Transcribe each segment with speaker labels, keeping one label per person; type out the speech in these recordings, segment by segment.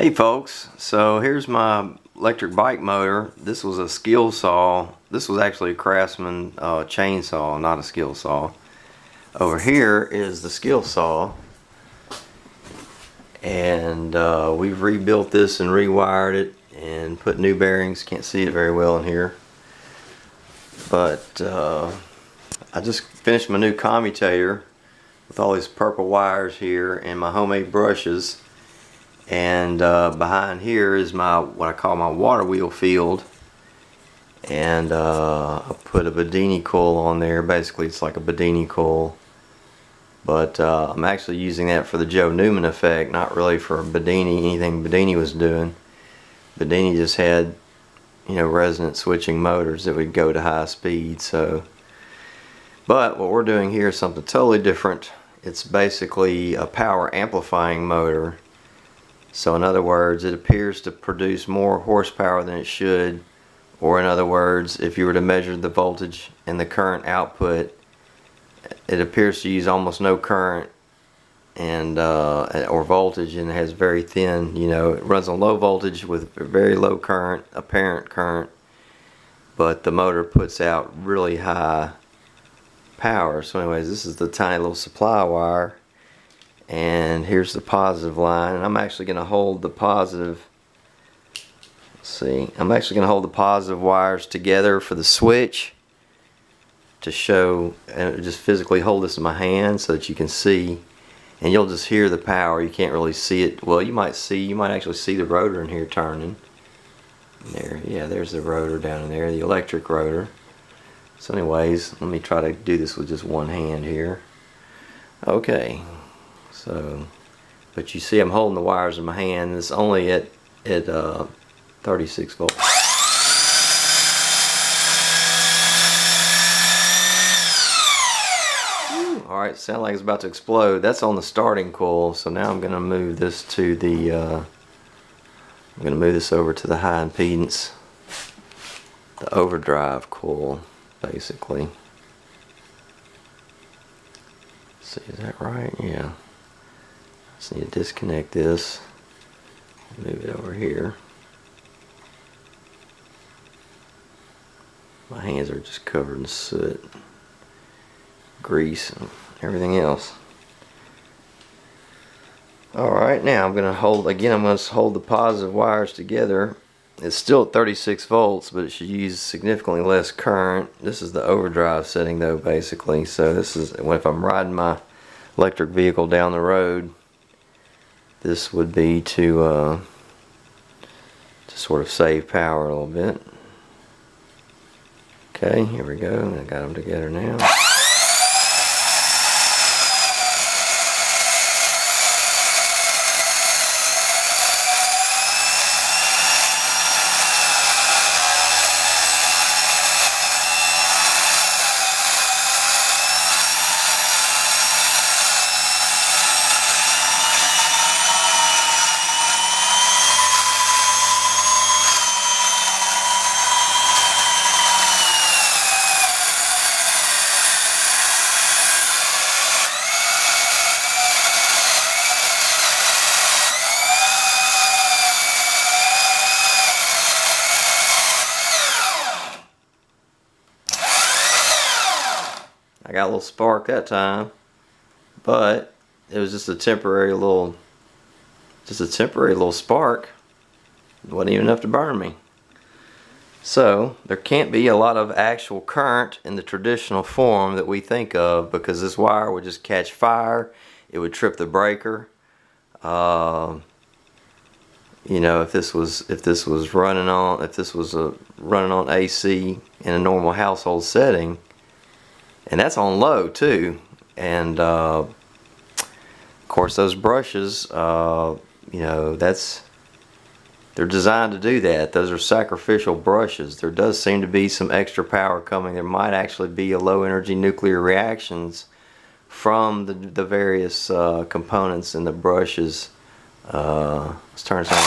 Speaker 1: Hey folks, so here's my electric bike motor. This was a Skilsaw. This was actually a Craftsman chainsaw, not a Skilsaw. Over here is the Skilsaw, and we've rebuilt this and rewired it and put new bearings. Can't see it very well in here, but I just finished my new commutator with all these purple wires here and my homemade brushes. And behind here is what I call my Waterwheel field, and I put a Bedini coil on there. Basically it's like a Bedini coil, but I'm actually using that for the Joe Newman effect, not really for anything Bedini was doing. Bedini just had, resonant switching motors that would go to high speed. But what we're doing here is something totally different. It's basically a power amplifying motor. So in other words, it appears to produce more horsepower than it should, or in other words, if you were to measure the voltage and the current output, it appears to use almost no current and or voltage, and it has very thin, it runs on low voltage with very low current, apparent current, but the motor puts out really high power. So anyways, this is the tiny little supply wire. And here's the positive line, and I'm actually going to hold the positive. I'm actually going to hold the positive wires together for the switch to show, and just physically hold this in my hand so that you can see, and you'll just hear the power. You can't really see it. Well, you might actually see the rotor in here turning. There, yeah, there's the rotor down in there, the electric rotor. So anyways, let me try to do this with just one hand here. Okay. So, but you see I'm holding the wires in my hand. It's only at 36 volts. Alright, sounds like it's about to explode. That's on the starting coil. So now I'm going to move this to the, I'm going to move this over to the high impedance, the overdrive coil, basically. Let's see, is that right? Yeah. Just need to disconnect this, move it over here. My hands are just covered in soot, grease, and everything else. Alright, now I'm going to hold the positive wires together. It's still at 36 volts, but it should use significantly less current. This is the overdrive setting though, basically. So this is if I'm riding my electric vehicle down the road. This would be to sort of save power a little bit. Okay, here we go. I got them together now. I got a little spark that time, but it was just a temporary little spark. It wasn't even enough to burn me. So there can't be a lot of actual current in the traditional form that we think of, because this wire would just catch fire. It would trip the breaker. If this was running on AC in a normal household setting. And that's on low too, and of course those brushes, they're designed to do that. Those are sacrificial brushes. There does seem to be some extra power coming. There might actually be a low energy nuclear reactions from the various components in the brushes. Let's turn this on.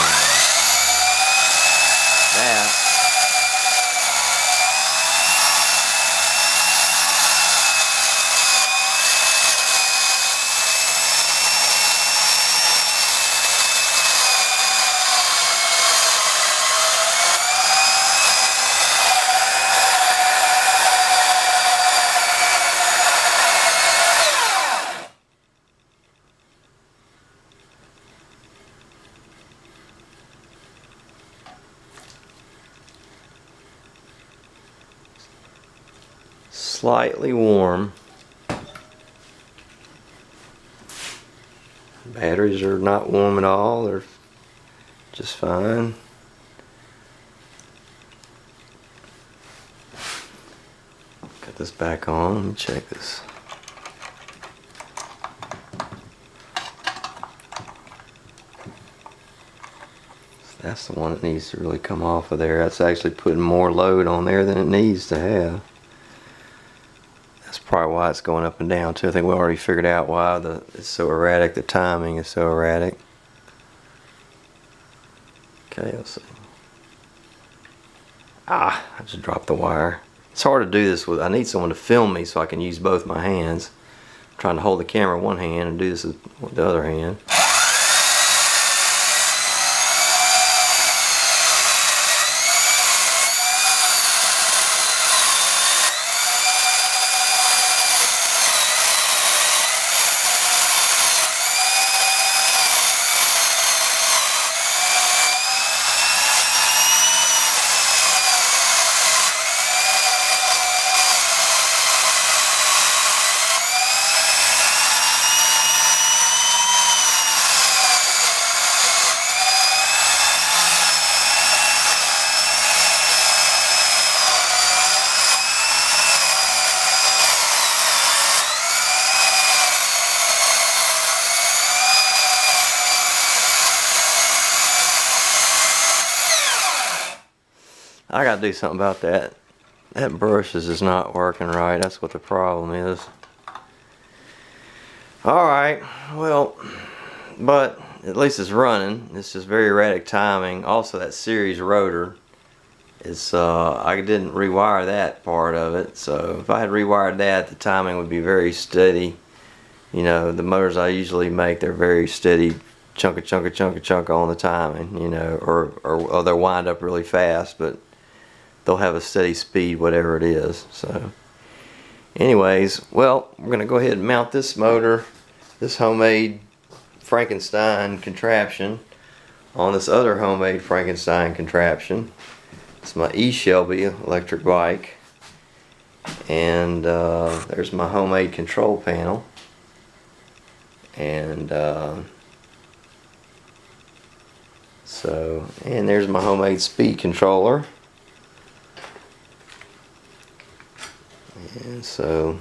Speaker 1: slightly warm. Batteries are not warm at all, they're just fine. Got this back on, let me check this. That's the one that needs to really come off of there. That's actually putting more load on there than it needs to have. That's probably why it's going up and down too. I think we already figured out why it's so erratic. The timing is so erratic. Okay, let's see. I just dropped the wire. It's hard to do this with, I need someone to film me so I can use both my hands. I'm trying to hold the camera with one hand and do this with the other hand. I gotta do something about that. That brush is just not working right. That's what the problem is. Alright, well, but at least it's running. It's just very erratic timing. Also, that series rotor is, I didn't rewire that part of it. So if I had rewired that, the timing would be very steady. You know, the motors I usually make, they're very steady. Chunk on the timing, you know, or they'll wind up really fast, but they'll have a steady speed whatever it is. So anyways, well, we're gonna go ahead and mount this motor, this homemade Frankenstein contraption, on this other homemade Frankenstein contraption. It's my Shelby electric bike, and there's my homemade control panel, and and there's my homemade speed controller. And so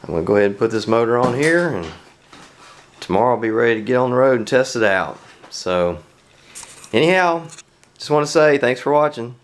Speaker 1: I'm going to go ahead and put this motor on here, and tomorrow I'll be ready to get on the road and test it out. So anyhow, just want to say thanks for watching.